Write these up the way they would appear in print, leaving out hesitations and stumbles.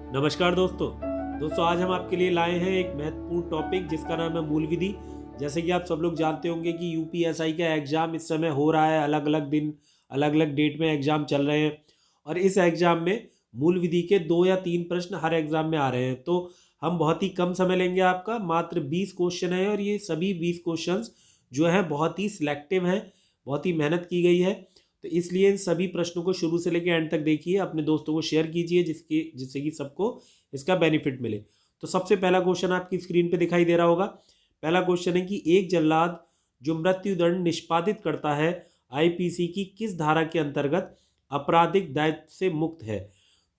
नमस्कार दोस्तों आज हम आपके लिए लाए हैं एक महत्वपूर्ण टॉपिक जिसका नाम है मूल विधि। जैसे कि आप सब लोग जानते होंगे कि यूपीएसआई का एग्ज़ाम इस समय हो रहा है, अलग अलग दिन अलग अलग डेट में एग्ज़ाम चल रहे हैं और इस एग्ज़ाम में मूल विधि के 2 या 3 प्रश्न हर एग्ज़ाम में आ रहे हैं। तो हम बहुत ही कम समय लेंगे, आपका मात्र 20 क्वेश्चन है और ये सभी 20 क्वेश्चंस जो हैं बहुत ही सिलेक्टिव हैं, बहुत ही मेहनत की गई है। तो इसलिए इन सभी प्रश्नों को शुरू से लेकर एंड तक देखिए, अपने दोस्तों को शेयर कीजिए जिससे कि सबको इसका बेनिफिट मिले। तो सबसे पहला क्वेश्चन आपकी स्क्रीन पे दिखाई दे रहा होगा। पहला क्वेश्चन है कि एक जल्लाद जो मृत्युदंड निष्पादित करता है आईपीसी की किस धारा के अंतर्गत आपराधिक दायित्व से मुक्त है।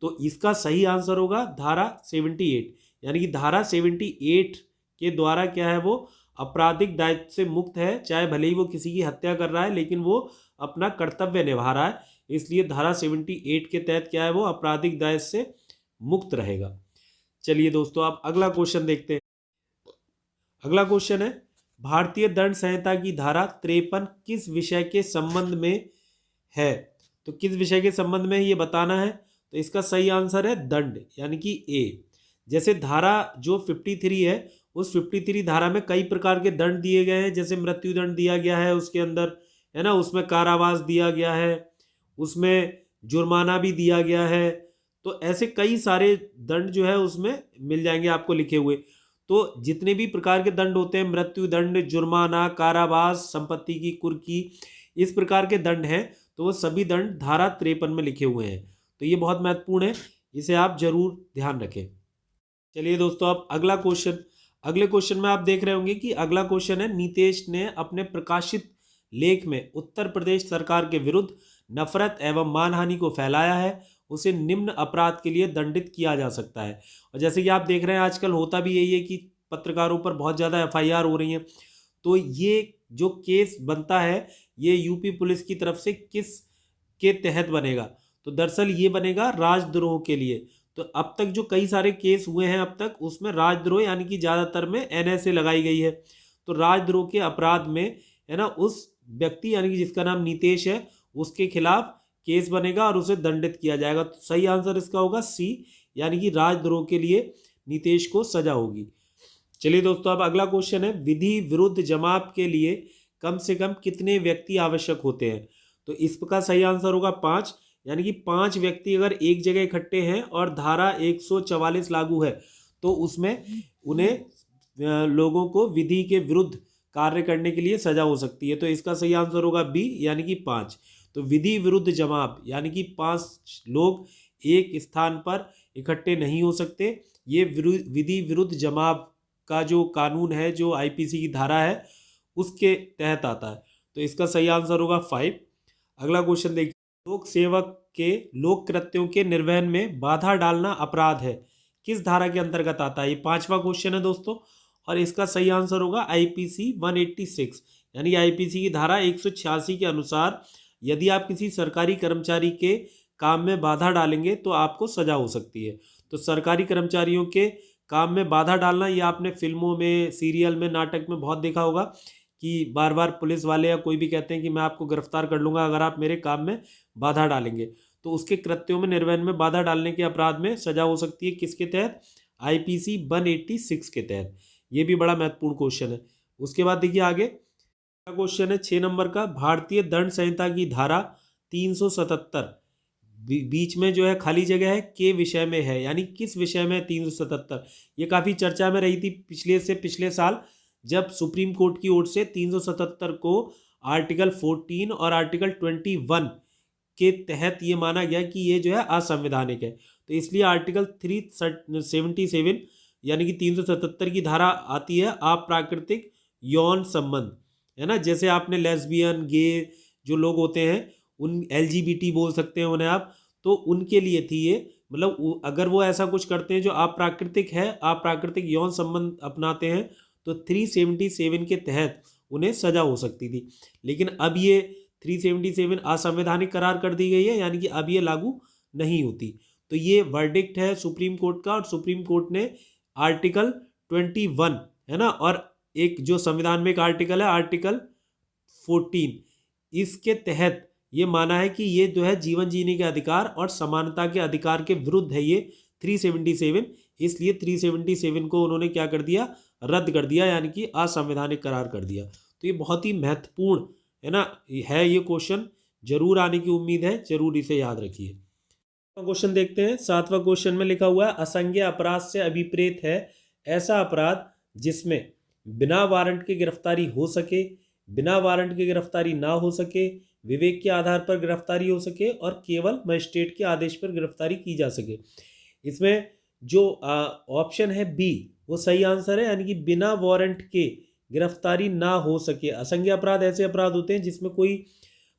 तो इसका सही आंसर होगा धारा 78, यानी कि धारा 78 के द्वारा क्या है, वो आपराधिक दायित्व से मुक्त है। चाहे भले ही वो किसी की हत्या कर रहा है लेकिन वो अपना कर्तव्य निभा रहा है, इसलिए धारा 78 के तहत क्या है, वो आपराधिक दायित्व से मुक्त रहेगा। चलिए दोस्तों, आप अगला क्वेश्चन देखते हैं। अगला क्वेश्चन है भारतीय दंड संहिता की धारा 53 किस विषय के संबंध में है। तो किस विषय के संबंध में ये बताना है। तो इसका सही आंसर है दंड, यानी कि ए। जैसे धारा जो 53 है, उस 53 धारा में कई प्रकार के दंड दिए गए हैं। जैसे मृत्युदंड दिया गया है उसके अंदर, है ना, उसमें कारावास दिया गया है, उसमें जुर्माना भी दिया गया है। तो ऐसे कई सारे दंड जो है उसमें मिल जाएंगे आपको लिखे हुए। तो जितने भी प्रकार के दंड होते हैं, मृत्युदंड, जुर्माना, कारावास, संपत्ति की कुर्की, इस प्रकार के दंड हैं, तो वो सभी दंड धारा 53 में लिखे हुए हैं। तो ये बहुत महत्वपूर्ण है, इसे आप जरूर ध्यान रखें। चलिए दोस्तों, अब अगले क्वेश्चन में आप देख रहे होंगे कि अगला क्वेश्चन है नीतीश ने अपने प्रकाशित लेख में उत्तर प्रदेश सरकार के विरुद्ध नफरत एवं मानहानि को फैलाया है, उसे निम्न अपराध के लिए दंडित किया जा सकता है। और जैसे कि आप देख रहे हैं आजकल होता भी यही है कि पत्रकारों पर बहुत ज़्यादा एफआईआर हो रही हैं। तो ये जो केस बनता है, ये यूपी पुलिस की तरफ से किस के तहत बनेगा। तो दरअसल ये बनेगा राजद्रोह के लिए। तो अब तक जो कई सारे केस हुए हैं अब तक, उसमें राजद्रोह यानी कि ज़्यादातर में एनएसए लगाई गई है। तो राजद्रोह के अपराध में, है ना, उस व्यक्ति यानी कि जिसका नाम नीतीश है, उसके खिलाफ केस बनेगा और उसे दंडित किया जाएगा। तो सही आंसर इसका होगा सी, यानी कि राजद्रोह के लिए नीतीश को सजा होगी। चलिए दोस्तों, अब अगला क्वेश्चन है विधि विरुद्ध जमाव के लिए कम से कम कितने व्यक्ति आवश्यक होते हैं। तो इसका सही आंसर होगा 5, यानी कि 5 व्यक्ति अगर एक जगह इकट्ठे हैं और धारा 144 लागू है, तो उसमें उन्हें लोगों को विधि के विरुद्ध कार्य करने के लिए सजा हो सकती है। तो इसका सही आंसर होगा बी, यानी कि 5। तो विधि विरुद्ध जमाव यानी कि 5 लोग एक स्थान पर इकट्ठे नहीं हो सकते। ये विधि विरुद्ध जमाव का जो कानून है, जो आईपीसी की धारा है, उसके तहत आता है। तो इसका सही आंसर होगा 5। अगला क्वेश्चन देखिए, लोक सेवक के लोक कृत्यों के निर्वहन में बाधा डालना अपराध है, किस धारा के अंतर्गत आता है। ये 5वां क्वेश्चन है दोस्तों, और इसका सही आंसर होगा आईपीसी 186, यानी आईपीसी की धारा 186 के अनुसार यदि आप किसी सरकारी कर्मचारी के काम में बाधा डालेंगे तो आपको सजा हो सकती है। तो सरकारी कर्मचारियों के काम में बाधा डालना, ये आपने फिल्मों में, सीरियल में, नाटक में बहुत देखा होगा कि बार बार पुलिस वाले या कोई भी कहते हैं कि मैं आपको गिरफ्तार कर लूँगा अगर आप मेरे काम में बाधा डालेंगे। तो उसके कृत्यों में, निर्वहन में बाधा डालने के अपराध में सजा हो सकती है किसके तहत, आईपीसी 186 के तहत। ये भी बड़ा महत्वपूर्ण क्वेश्चन है। उसके बाद देखिए आगे क्वेश्चन है 6 नंबर का, भारतीय दंड संहिता की धारा 377 बीच में जो है खाली जगह है, के विषय में है, यानी किस विषय में 377। ये काफ़ी चर्चा में रही थी पिछले साल, जब सुप्रीम कोर्ट की ओर से 377 को आर्टिकल 14 और आर्टिकल 21 के तहत ये माना गया कि ये जो है असंवैधानिक है। तो इसलिए आर्टिकल 377 यानी कि 377 की धारा आती है अप्राकृतिक यौन संबंध, है ना। जैसे आपने लेस्बियन, गे जो लोग होते हैं, उन एलजीबीटी बोल सकते हैं उन्हें आप, तो उनके लिए थी ये। मतलब अगर वो ऐसा कुछ करते हैं जो अप्राकृतिक है, अप्राकृतिक यौन संबंध अपनाते हैं, तो 377 के तहत उन्हें सजा हो सकती थी। लेकिन अब ये 377 असंवैधानिक करार कर दी गई है, यानी कि अब ये लागू नहीं होती। तो ये वर्डिक्ट है सुप्रीम कोर्ट का, और सुप्रीम कोर्ट ने आर्टिकल 21, है ना, और एक जो संविधान में एक आर्टिकल है आर्टिकल 14, इसके तहत ये माना है कि ये जो है जीवन जीने के अधिकार और समानता के अधिकार के विरुद्ध है ये 377, इसलिए 377 को उन्होंने क्या कर दिया, रद्द कर दिया, यानी कि असंवैधानिक करार कर दिया। तो ये बहुत ही महत्वपूर्ण है ना, है ये क्वेश्चन, जरूर आने की उम्मीद है, जरूर इसे याद रखिए। क्वेश्चन देखते हैं। 7वां क्वेश्चन में लिखा हुआ है, असंज्ञेय अपराध से अभिप्रेत है ऐसा अपराध जिसमें बिना वारंट के गिरफ्तारी हो सके, बिना वारंट के गिरफ्तारी ना हो सके, विवेक के आधार पर गिरफ्तारी हो सके और केवल मजिस्ट्रेट के आदेश पर गिरफ्तारी की जा सके। इसमें जो ऑप्शन है बी वो सही आंसर है, यानी कि बिना वारंट के गिरफ्तारी ना हो सके। असंज्ञेय अपराध ऐसे अपराध होते हैं जिसमें कोई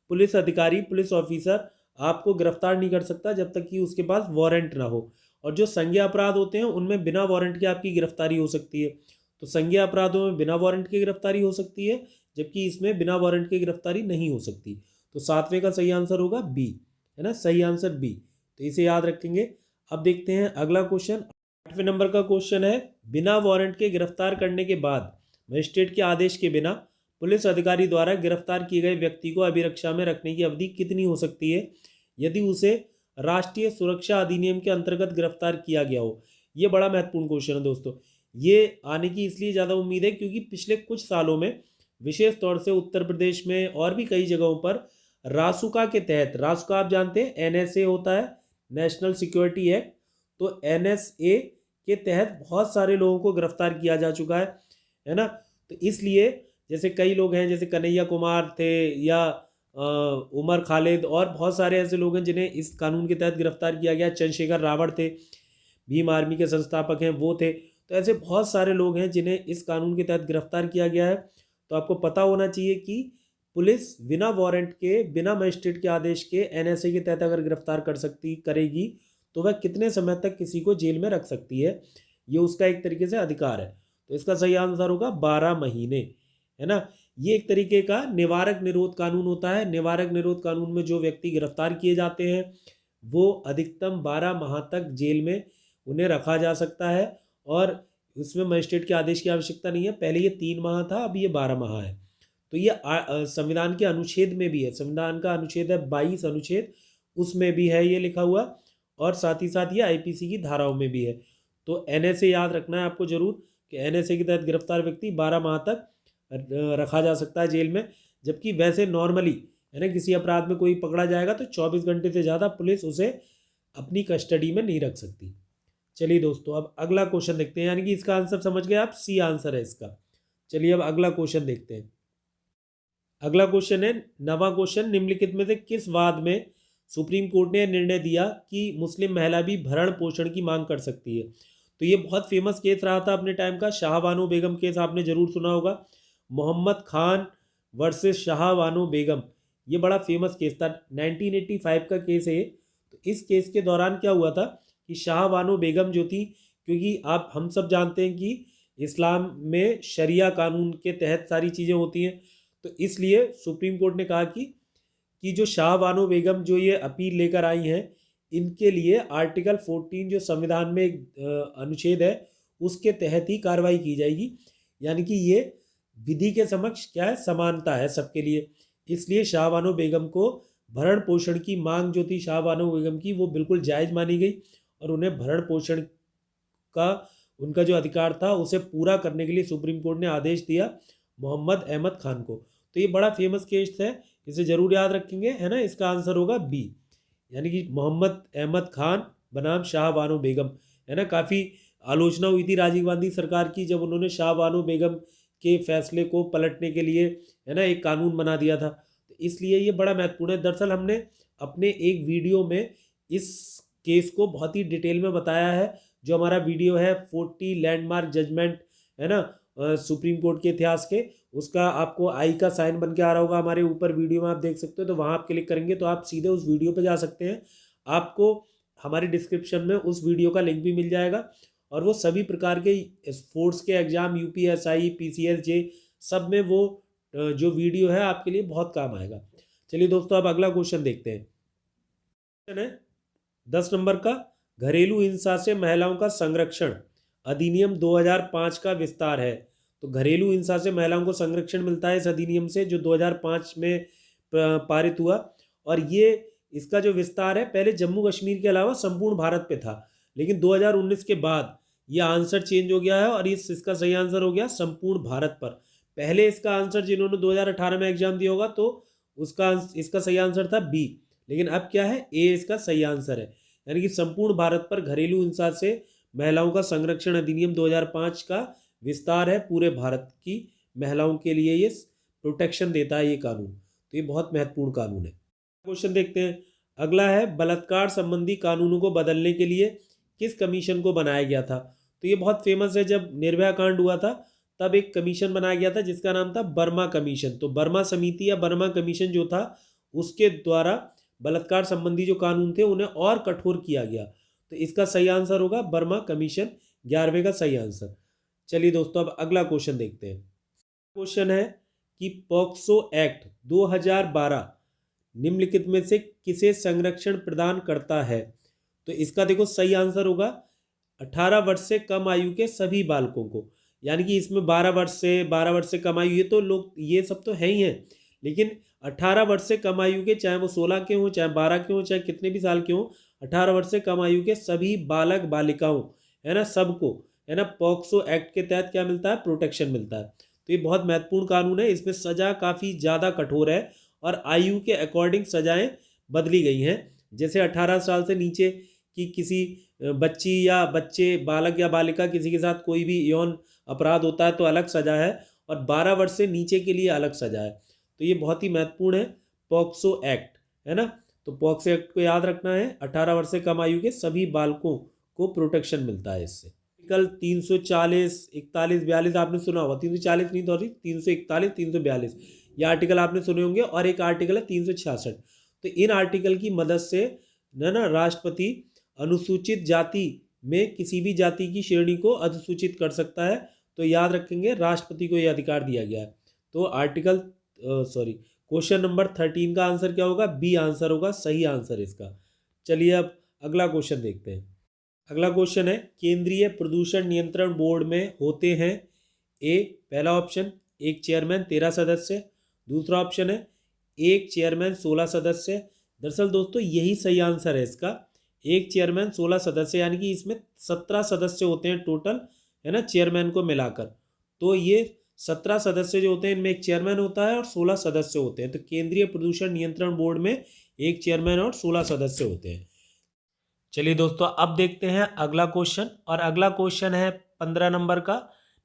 पुलिस अधिकारी, पुलिस ऑफिसर आपको गिरफ्तार नहीं कर सकता जब तक कि उसके पास वारंट ना हो। और जो संज्ञेय अपराध होते हैं उनमें बिना वारंट के आपकी गिरफ्तारी हो सकती है। तो संज्ञेय अपराधों में बिना वारंट के गिरफ्तारी हो सकती है, जबकि इसमें बिना वारंट के गिरफ्तारी नहीं हो सकती। तो 7वें का सही आंसर होगा बी, है ना, सही आंसर बी। तो इसे याद रखेंगे। अब देखते हैं अगला क्वेश्चन। 8वें नंबर का क्वेश्चन है, बिना वारंट के गिरफ्तार करने के बाद मजिस्ट्रेट के आदेश के बिना पुलिस अधिकारी द्वारा गिरफ्तार किए गए व्यक्ति को अभिरक्षा में रखने की अवधि कितनी हो सकती है यदि उसे राष्ट्रीय सुरक्षा अधिनियम के अंतर्गत गिरफ्तार किया गया हो। ये बड़ा महत्वपूर्ण क्वेश्चन है दोस्तों। ये आने की इसलिए ज़्यादा उम्मीद है क्योंकि पिछले कुछ सालों में विशेष तौर से उत्तर प्रदेश में और भी कई जगहों पर रासुका के तहत, रासुका आप जानते हैं एनएसए होता है, नेशनल सिक्योरिटी एक्ट, तो एनएसए के तहत बहुत सारे लोगों को गिरफ्तार किया जा चुका है ना। तो इसलिए जैसे कई लोग हैं, जैसे कन्हैया कुमार थे या उमर खालिद, और बहुत सारे ऐसे लोग हैं जिन्हें इस कानून के तहत गिरफ्तार किया गया। चंद्रशेखर रावण थे, भीम आर्मी के संस्थापक हैं, वो थे। तो ऐसे बहुत सारे लोग हैं जिन्हें इस कानून के तहत गिरफ्तार किया गया है। तो आपको पता होना चाहिए कि पुलिस बिना वारंट के, बिना मजिस्ट्रेट के आदेश के एनएसए के तहत अगर गिरफ्तार करेगी तो वह कितने समय तक किसी को जेल में रख सकती है, ये उसका एक तरीके से अधिकार है। तो इसका सही आंसर होगा 12 महीने, है ना। ये एक तरीके का निवारक निरोध कानून होता है। निवारक निरोध कानून में जो व्यक्ति गिरफ्तार किए जाते हैं वो अधिकतम 12 माह तक जेल में उन्हें रखा जा सकता है, और उसमें मजिस्ट्रेट के आदेश की आवश्यकता नहीं है। पहले ये 3 माह था, अब ये 12 माह है। तो ये संविधान के अनुच्छेद में भी है, संविधान का अनुच्छेद है 22 अनुच्छेद, उसमें भी है ये लिखा हुआ, और साथ ही साथ ये आईपीसी की धाराओं में भी है। तो एनएसए याद रखना है आपको जरूर कि एनएसए के तहत गिरफ्तार व्यक्ति 12 माह तक रखा जा सकता है जेल में। जबकि वैसे नॉर्मली, है ना, किसी अपराध में कोई पकड़ा जाएगा तो 24 घंटे से ज़्यादा पुलिस उसे अपनी कस्टडी में नहीं रख सकती। चलिए दोस्तों, अब अगला क्वेश्चन देखते हैं, यानी कि इसका आंसर समझ गए आप, सी आंसर है इसका। चलिए अब अगला क्वेश्चन देखते हैं। अगला क्वेश्चन है 9वां क्वेश्चन, निम्नलिखित में से किस वाद में सुप्रीम कोर्ट ने निर्णय दिया कि मुस्लिम महिला भी भरण पोषण की मांग कर सकती है। तो ये बहुत फेमस केस रहा था अपने टाइम का, शाह बानो बेगम केस आपने जरूर सुना होगा। मोहम्मद खान वर्सेस शाह बानो बेगम, ये बड़ा फेमस केस था, 1985 का केस है। तो इस केस के दौरान क्या हुआ था कि शाह बानो बेगम जो थी, क्योंकि हम सब जानते हैं कि इस्लाम में शरिया कानून के तहत सारी चीज़ें होती हैं, तो इसलिए सुप्रीम कोर्ट ने कहा कि जो शाह बानो बेगम जो ये अपील लेकर आई हैं, इनके लिए आर्टिकल 14 जो संविधान में अनुच्छेद है उसके तहत ही कार्रवाई की जाएगी, यानी कि ये विधि के समक्ष क्या है, समानता है सबके लिए। इसलिए शाह बानो बेगम को भरण पोषण की मांग जो थी शाह बानो बेगम की, वो बिल्कुल जायज़ मानी गई, और उन्हें भरण पोषण का उनका जो अधिकार था उसे पूरा करने के लिए सुप्रीम कोर्ट ने आदेश दिया मोहम्मद अहमद खान को। तो ये बड़ा फेमस केस है, इसे जरूर याद रखेंगे, है ना। इसका आंसर होगा बी, यानी कि मोहम्मद अहमद खान बनाम शाह बानो बेगम, है ना। काफ़ी आलोचना हुई थी राजीव गांधी सरकार की जब उन्होंने शाह बानो बेगम के फैसले को पलटने के लिए, है ना, एक कानून बना दिया था। तो इसलिए ये बड़ा महत्वपूर्ण है। दरअसल हमने अपने एक वीडियो में इस केस को बहुत ही डिटेल में बताया है, जो हमारा वीडियो है 40 लैंडमार्क जजमेंट, है ना, सुप्रीम कोर्ट के इतिहास के, उसका आपको आई का साइन बन के आ रहा होगा हमारे ऊपर वीडियो में, आप देख सकते हो। तो वहाँ आप क्लिक करेंगे तो आप सीधे उस वीडियो पे जा सकते हैं। आपको हमारे डिस्क्रिप्शन में उस वीडियो का लिंक भी मिल जाएगा, और वो सभी प्रकार के फोर्स के एग्जाम, यूपीएसआई, पीसीएस, जे, सब में वो जो वीडियो है आपके लिए बहुत काम आएगा। चलिए दोस्तों, अब अगला क्वेश्चन देखते हैं। क्वेश्चन है 10 नंबर का, घरेलू हिंसा से महिलाओं का संरक्षण अधिनियम 2005 का विस्तार है। तो घरेलू हिंसा से महिलाओं को संरक्षण मिलता है इस अधिनियम से, जो 2005 में पारित हुआ, और ये इसका जो विस्तार है पहले जम्मू कश्मीर के अलावा संपूर्ण भारत पे था, लेकिन 2019 के बाद ये आंसर चेंज हो गया है और इसका सही आंसर हो गया संपूर्ण भारत पर। पहले इसका आंसर जिन्होंने 2018 में एग्जाम दिया होगा तो इसका सही आंसर था बी, लेकिन अब क्या है, ए इसका सही आंसर है। यानी कि संपूर्ण भारत पर घरेलू हिंसा से महिलाओं का संरक्षण अधिनियम 2005 का विस्तार है, पूरे भारत की महिलाओं के लिए ये प्रोटेक्शन देता है ये कानून। तो ये बहुत महत्वपूर्ण कानून है। क्वेश्चन देखते हैं। अगला है, बलात्कार संबंधी कानूनों को बदलने के लिए किस कमीशन को बनाया गया था? तो ये बहुत फेमस है, जब निर्भया कांड हुआ था तब एक कमीशन बनाया गया था जिसका नाम था बर्मा कमीशन। तो बर्मा समिति या बर्मा कमीशन जो था उसके द्वारा बलात्कार संबंधी जो कानून थे उन्हें और कठोर किया गया। तो इसका सही आंसर होगा बर्मा कमीशन, 11वें का सही आंसर। चलिए दोस्तों, अब अगला क्वेश्चन देखते हैं। क्वेश्चन है कि पॉक्सो एक्ट 2012 निम्नलिखित में से किसे संरक्षण प्रदान करता है? तो इसका देखो सही आंसर होगा 18 वर्ष से कम आयु के सभी बालकों को। यानी कि इसमें 12 वर्ष से कम आयु, ये तो लोग ये सब तो है ही हैं, लेकिन 18 वर्ष से कम आयु के, चाहे वो 16 के हों, चाहे 12 के हों, चाहे कितने भी साल के हों, 18 वर्ष से कम आयु के सभी बालक बालिकाओं, है ना, सबको, है ना, पॉक्सो एक्ट के तहत क्या मिलता है? प्रोटेक्शन मिलता है। तो ये बहुत महत्वपूर्ण कानून है। इसमें सजा काफ़ी ज़्यादा कठोर है और आयु के अकॉर्डिंग सजाएं बदली गई हैं। जैसे 18 साल से नीचे की किसी बच्ची या बच्चे, बालक या बालिका, किसी के साथ कोई भी यौन अपराध होता है तो अलग सजा है, और 12 वर्ष से नीचे के लिए अलग सजा है। तो ये बहुत ही महत्वपूर्ण है पॉक्सो एक्ट, है ना। तो पॉक्सो एक्ट को याद रखना है, 18 वर्ष से कम आयु के सभी बालकों को प्रोटेक्शन मिलता है इससे। आर्टिकल 340, 41, 42 आपने सुना होगा। 340 नहीं, सॉरी, 341, 342 ये आर्टिकल आपने सुने होंगे। और एक आर्टिकल है 366। तो इन आर्टिकल की मदद से ना राष्ट्रपति अनुसूचित जाति में किसी भी जाति की श्रेणी को अधिसूचित कर सकता है। तो याद रखेंगे, राष्ट्रपति को यह अधिकार दिया गया है। तो क्वेश्चन नंबर 13 का आंसर क्या होगा? बी आंसर होगा, सही आंसर इसका। चलिए अब अगला क्वेश्चन देखते हैं। अगला क्वेश्चन है, केंद्रीय प्रदूषण नियंत्रण बोर्ड में होते हैं ए, पहला ऑप्शन, एक चेयरमैन 13 सदस्य। दूसरा ऑप्शन है एक चेयरमैन 16 सदस्य। दरअसल दोस्तों यही सही आंसर है इसका, एक चेयरमैन 16 सदस्य, यानी कि इसमें 17 सदस्य होते हैं टोटल, है ना, चेयरमैन को मिलाकर। तो ये 17 सदस्य जो होते हैं इनमें एक चेयरमैन होता है और 16 सदस्य होते हैं। तो केंद्रीय प्रदूषण नियंत्रण बोर्ड में एक चेयरमैन और 16 सदस्य होते हैं। चलिए दोस्तों, अब देखते हैं अगला क्वेश्चन। और अगला क्वेश्चन है 15 नंबर का,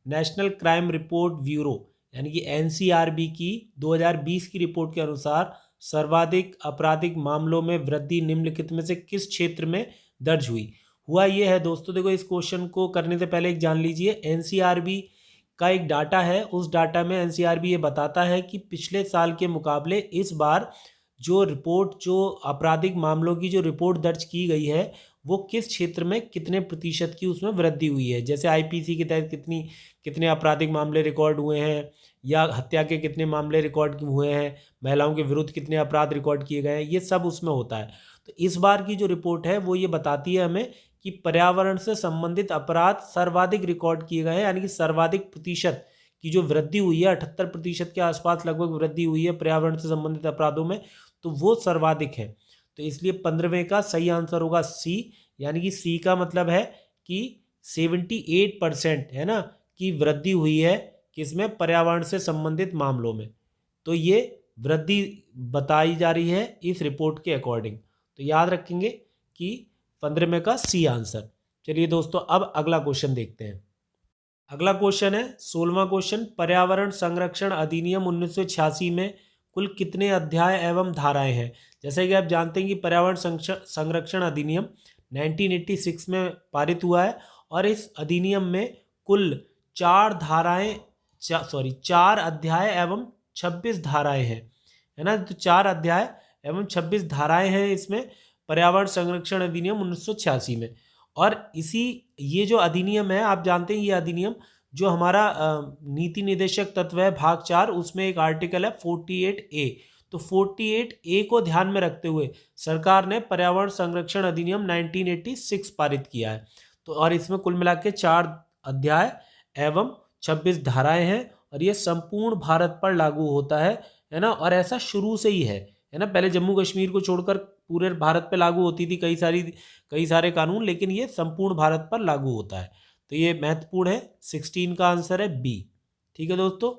नेशनल क्राइम रिपोर्ट ब्यूरो यानी कि एनसीआरबी की 2020 की रिपोर्ट के अनुसार सर्वाधिक आपराधिक मामलों में वृद्धि निम्नलिखित में से किस क्षेत्र में दर्ज हुआ ये है दोस्तों। देखो, इस क्वेश्चन को करने से पहले एक जान लीजिए, एनसीआरबी का एक डाटा है। उस डाटा में एनसीआरबी ये बताता है कि पिछले साल के मुकाबले इस बार जो आपराधिक मामलों की जो रिपोर्ट दर्ज की गई है वो किस क्षेत्र में कितने प्रतिशत की उसमें वृद्धि हुई है। जैसे आईपीसी के तहत कितने आपराधिक मामले रिकॉर्ड हुए हैं, या हत्या के कितने मामले रिकॉर्ड हुए हैं, महिलाओं के विरुद्ध कितने अपराध रिकॉर्ड किए गए हैं, ये सब उसमें होता है। तो इस बार की जो रिपोर्ट है वो ये बताती है हमें कि पर्यावरण से संबंधित अपराध सर्वाधिक रिकॉर्ड किए गए हैं, यानी कि सर्वाधिक प्रतिशत की जो वृद्धि हुई है, 78% के आसपास लगभग वृद्धि हुई है पर्यावरण से संबंधित अपराधों में, तो वो सर्वाधिक है। तो इसलिए 15वें का सही आंसर होगा सी, यानी कि सी का मतलब है कि 78% है ना की वृद्धि हुई है किसमें? पर्यावरण से संबंधित मामलों में। तो ये वृद्धि बताई जा रही है इस रिपोर्ट के अकॉर्डिंग। तो याद रखेंगे कि 15वें का सी आंसर। चलिए दोस्तों, अब अगला क्वेश्चन देखते हैं। अगला क्वेश्चन है 16वां क्वेश्चन, पर्यावरण संरक्षण अधिनियम 1986 में कुल कितने अध्याय एवं धाराएं हैं? जैसे कि आप जानते हैं कि पर्यावरण संरक्षण अधिनियम 1986 में पारित हुआ है और इस अधिनियम में कुल 4 अध्याय एवं 26 धाराएं हैं, है ना। तो 4 अध्याय एवं 26 धाराएं हैं इसमें पर्यावरण संरक्षण अधिनियम 1986 में। और ये जो अधिनियम है, आप जानते हैं ये अधिनियम जो हमारा नीति निदेशक तत्व है भाग 4, उसमें एक आर्टिकल है 48A। तो 48A को ध्यान में रखते हुए सरकार ने पर्यावरण संरक्षण अधिनियम 1986 पारित किया है। तो और इसमें कुल मिला के 4 अध्याय एवं 26 धाराएं हैं और ये संपूर्ण भारत पर लागू होता है ना। और ऐसा शुरू से ही है ना। पहले जम्मू कश्मीर को छोड़कर पूरे भारत पे लागू होती थी कई सारे कानून, लेकिन ये संपूर्ण भारत पर लागू होता है। तो ये महत्वपूर्ण है, 16 का आंसर है बी। ठीक है दोस्तों,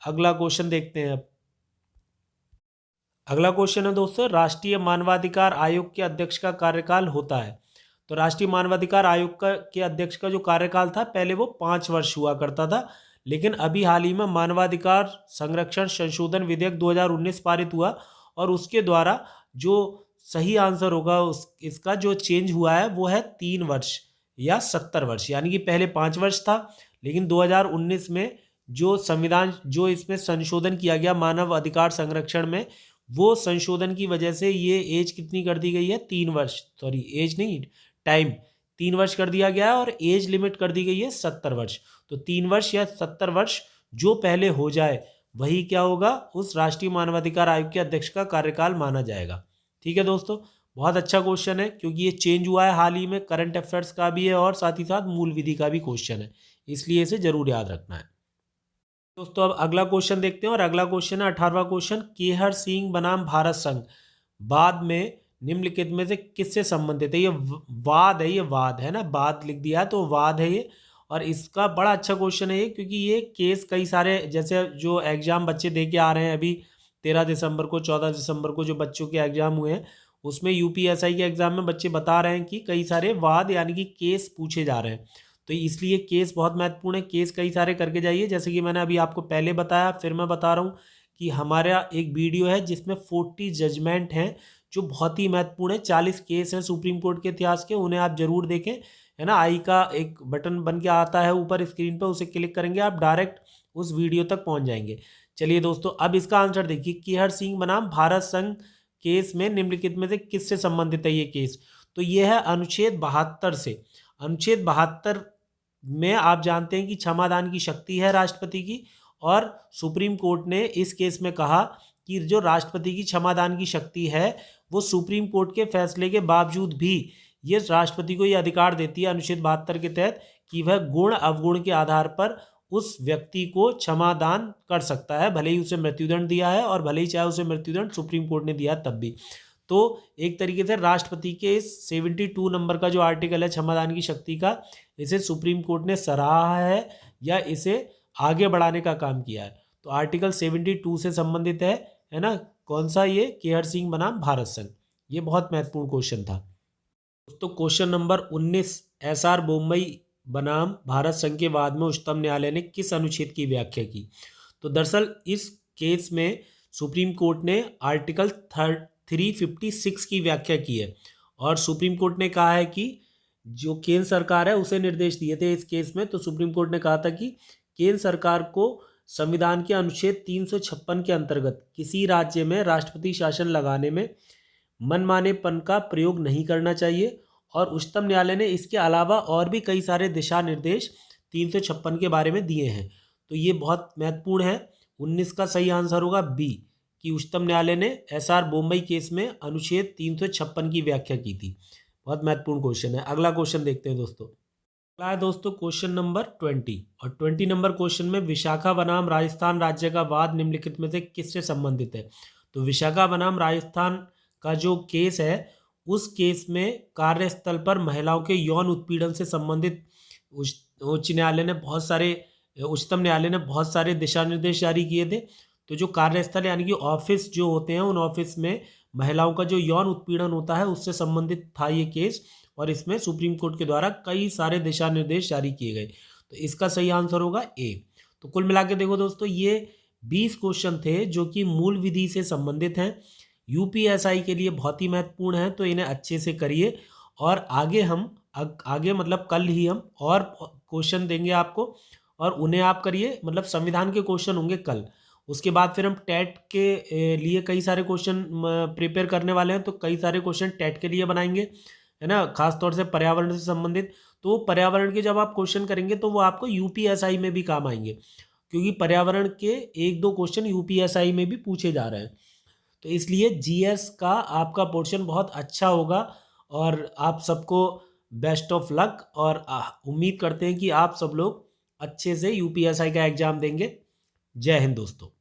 अगला क्वेश्चन देखते हैं अब। अगला क्वेश्चन है दोस्तों, राष्ट्रीय मानवाधिकार आयोग के अध्यक्ष का कार्यकाल होता है। तो राष्ट्रीय मानवाधिकार आयोग के अध्यक्ष का जो कार्यकाल था पहले वो 5 वर्ष हुआ करता था, लेकिन अभी हाल ही में मानवाधिकार संरक्षण संशोधन विधेयक 2019 पारित हुआ और उसके द्वारा जो सही आंसर होगा इसका जो चेंज हुआ है वो है 3 वर्ष या 70 वर्ष। यानी कि पहले 5 वर्ष था, लेकिन 2019 में जो संविधान जो इसमें संशोधन किया गया मानव अधिकार संरक्षण में, वो संशोधन की वजह से ये एज कितनी कर दी गई है, 3 वर्ष, सॉरी एज नहीं, टाइम 3 वर्ष कर दिया गया है और एज लिमिट कर दी गई है 70 वर्ष। तो 3 वर्ष या 70 वर्ष जो पहले हो जाए वही क्या होगा, उस राष्ट्रीय मानवाधिकार आयोग के अध्यक्ष का कार्यकाल माना जाएगा। ठीक है दोस्तों, बहुत अच्छा क्वेश्चन है क्योंकि ये चेंज हुआ है हाल ही में, करंट अफेयर्स का भी है और साथ ही साथ मूल विधि का भी क्वेश्चन है, इसलिए इसे जरूर याद रखना है। दोस्तों अब अगला क्वेश्चन देखते हैं और अगला क्वेश्चन है 18वां क्वेश्चन, केहर सिंह बनाम भारत संघ बाद में निम्नलिखित में से किससे संबंधित है। ये वाद है, ये वाद है ना, वाद लिख दिया है तो वाद है ये, और इसका बड़ा अच्छा क्वेश्चन है ये क्योंकि ये केस कई सारे, जैसे जो एग्जाम बच्चे दे के आ रहे हैं अभी 13 दिसंबर को 14 दिसंबर को जो बच्चों के एग्जाम हुए हैं, उसमें यूपीएसआई के एग्जाम में बच्चे बता रहे हैं कि कई सारे वाद यानी कि केस पूछे जा रहे हैं। तो इसलिए केस बहुत महत्वपूर्ण है, केस कई सारे करके जाइए। जैसे कि मैंने अभी आपको पहले बताया, फिर मैं बता रहा हूँ कि हमारा एक वीडियो है जिसमें 40 जजमेंट हैं जो बहुत ही महत्वपूर्ण है, 40 केस हैं सुप्रीम कोर्ट के इतिहास के, उन्हें आप जरूर देखें, है ना। आई का एक बटन बन के आता है ऊपर स्क्रीन पर, उसे क्लिक करेंगे आप डायरेक्ट उस वीडियो तक पहुँच जाएंगे। चलिए दोस्तों, अब इसका आंसर देखिए, केहर सिंह बनाम भारत संघ केस में निम्नलिखित में से किससे संबंधित है ये केस। तो ये है अनुच्छेद 72 से। अनुच्छेद 72 में आप जानते हैं कि क्षमादान की शक्ति है राष्ट्रपति की, और सुप्रीम कोर्ट ने इस केस में कहा कि जो राष्ट्रपति की क्षमादान की शक्ति है वो सुप्रीम कोर्ट के फैसले के बावजूद भी ये राष्ट्रपति को ये अधिकार देती है अनुच्छेद 72 के तहत कि वह गुण अवगुण के आधार पर उस व्यक्ति को क्षमादान कर सकता है, भले ही उसे मृत्युदंड दिया है और भले ही चाहे उसे मृत्युदंड सुप्रीम कोर्ट ने दिया है तब भी। तो एक तरीके से राष्ट्रपति के इस 72 नंबर का जो आर्टिकल है क्षमादान की शक्ति का, इसे सुप्रीम कोर्ट ने सराहा है या इसे आगे बढ़ाने का काम किया है। तो आर्टिकल 72 से संबंधित है ना, कौन सा, ये केहर सिंह बनाम भारत संघ। ये बहुत महत्वपूर्ण क्वेश्चन था दोस्तों। क्वेश्चन नंबर 19, एसआर बोम्मई बनाम भारत संघ के वाद में उच्चतम न्यायालय ने किस अनुच्छेद की व्याख्या की। तो दरअसल इस केस में सुप्रीम कोर्ट ने आर्टिकल 356 की व्याख्या की है, और सुप्रीम कोर्ट ने कहा है कि जो केंद्र सरकार है उसे निर्देश दिए थे इस केस में। तो सुप्रीम कोर्ट ने कहा था कि केंद्र सरकार को संविधान के अनुच्छेद 356 के अंतर्गत किसी राज्य में राष्ट्रपति शासन लगाने में मनमानेपन का प्रयोग नहीं करना चाहिए, और उच्चतम न्यायालय ने इसके अलावा और भी कई सारे दिशा निर्देश 356 के बारे में दिए हैं। तो ये बहुत महत्वपूर्ण है। 19 का सही आंसर होगा बी, कि उच्चतम न्यायालय ने एसआर बोम्मई केस में अनुच्छेद 356 की व्याख्या की थी। बहुत महत्वपूर्ण क्वेश्चन है। अगला क्वेश्चन देखते हैं दोस्तों। अगला है दोस्तों क्वेश्चन नंबर 20, और 20 नंबर क्वेश्चन में विशाखा बनाम राजस्थान राज्य का वाद निम्नलिखित में से किससे संबंधित है। तो विशाखा बनाम राजस्थान का जो केस है, उस केस में कार्यस्थल पर महिलाओं के यौन उत्पीड़न से संबंधित उच्चतम न्यायालय ने बहुत सारे दिशा निर्देश जारी किए थे। तो जो कार्यस्थल यानी कि ऑफिस जो होते हैं, उन ऑफिस में महिलाओं का जो यौन उत्पीड़न होता है उससे संबंधित था ये केस, और इसमें सुप्रीम कोर्ट के द्वारा कई सारे दिशा निर्देश जारी किए गए। तो इसका सही आंसर होगा ए। तो कुल मिला के देखो दोस्तों, ये 20 क्वेश्चन थे जो कि मूल विधि से संबंधित हैं, यूपीएसआई के लिए बहुत ही महत्वपूर्ण है। तो इन्हें अच्छे से करिए, और आगे मतलब कल ही हम और क्वेश्चन देंगे आपको, और उन्हें आप करिए। मतलब संविधान के क्वेश्चन होंगे कल, उसके बाद फिर हम टेट के लिए कई सारे क्वेश्चन प्रिपेयर करने वाले हैं। तो कई सारे क्वेश्चन टेट के लिए बनाएंगे, है ना, खासतौर से पर्यावरण से संबंधित। तो पर्यावरण के जब आप क्वेश्चन करेंगे तो वो आपको यूपीएसआई में भी काम आएंगे, क्योंकि पर्यावरण के 1-2 क्वेश्चन यूपीएसआई में भी पूछे जा रहे हैं। तो इसलिए जीएस का आपका पोर्शन बहुत अच्छा होगा, और आप सबको बेस्ट ऑफ लक, और उम्मीद करते हैं कि आप सब लोग अच्छे से यूपीएसआई का एग्जाम देंगे। जय हिंद दोस्तों।